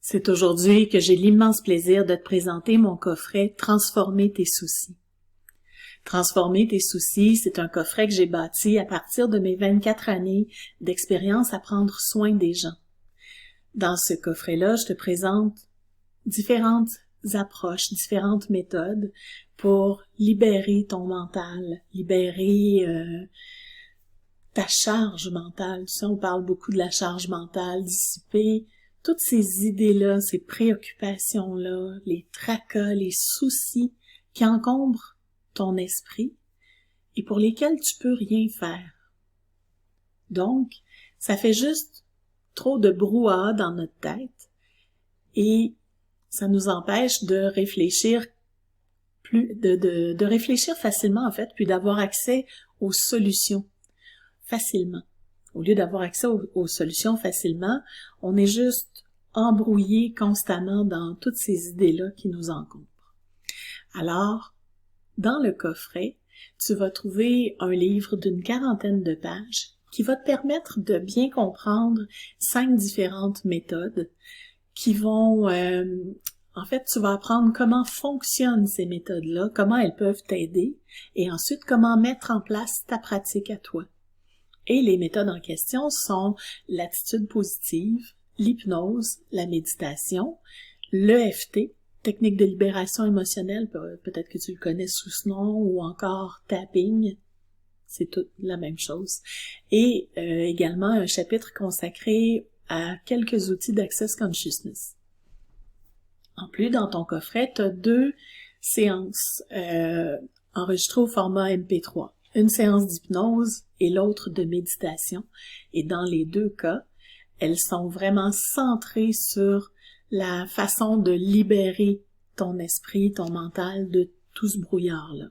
C'est aujourd'hui que j'ai l'immense plaisir de te présenter mon coffret « Transformer tes soucis ». Transformer tes soucis, c'est un coffret que j'ai bâti à partir de mes 24 années d'expérience à prendre soin des gens. Dans ce coffret-là, je te présente différentes approches, différentes méthodes pour libérer ton mental, libérer ta charge mentale. Tu sais, on parle beaucoup de la charge mentale, dissiper toutes ces idées-là, ces préoccupations-là, les tracas, les soucis qui encombrent ton esprit et pour lesquels tu peux rien faire. Donc, ça fait juste trop de brouhaha dans notre tête et ça nous empêche de réfléchir de réfléchir facilement en fait, puis d'avoir accès aux solutions facilement. Au lieu d'avoir accès aux solutions facilement, on est juste embrouillé constamment dans toutes ces idées-là qui nous encombrent. Alors, dans le coffret, tu vas trouver un livre d'une 40aine de pages qui va te permettre de bien comprendre 5 différentes méthodes qui vont... en fait, tu vas apprendre comment fonctionnent ces méthodes-là, comment elles peuvent t'aider, et ensuite comment mettre en place ta pratique à toi. Et les méthodes en question sont l'attitude positive, l'hypnose, la méditation, l'EFT, technique de libération émotionnelle, peut-être que tu le connais sous ce nom, ou encore tapping, c'est toute la même chose. Et également un chapitre consacré à quelques outils d'Access Consciousness. En plus, dans ton coffret, tu as 2 séances enregistrées au format MP3. Une séance d'hypnose et l'autre de méditation. Et dans les 2 cas, elles sont vraiment centrées sur la façon de libérer ton esprit, ton mental de tout ce brouillard-là.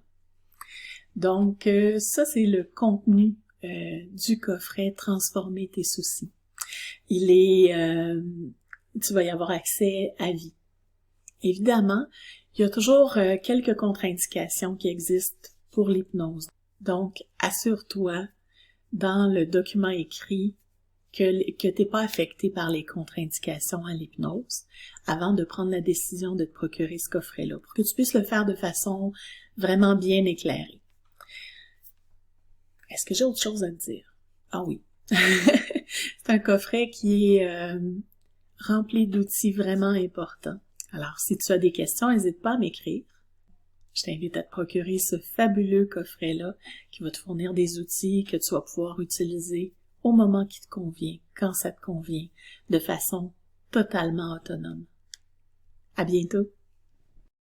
Donc, ça, c'est le contenu du coffret « Transformer tes soucis ». Il est... tu vas y avoir accès à vie. Évidemment, il y a toujours quelques contre-indications qui existent pour l'hypnose. Donc, assure-toi dans le document écrit que tu n'es pas affecté par les contre-indications à l'hypnose avant de prendre la décision de te procurer ce coffret-là, pour que tu puisses le faire de façon vraiment bien éclairée. Est-ce que j'ai autre chose à te dire? Ah oui. C'est un coffret qui est rempli d'outils vraiment importants. Alors, si tu as des questions, n'hésite pas à m'écrire. Je t'invite à te procurer ce fabuleux coffret-là qui va te fournir des outils que tu vas pouvoir utiliser au moment qui te convient, quand ça te convient, de façon totalement autonome. À bientôt!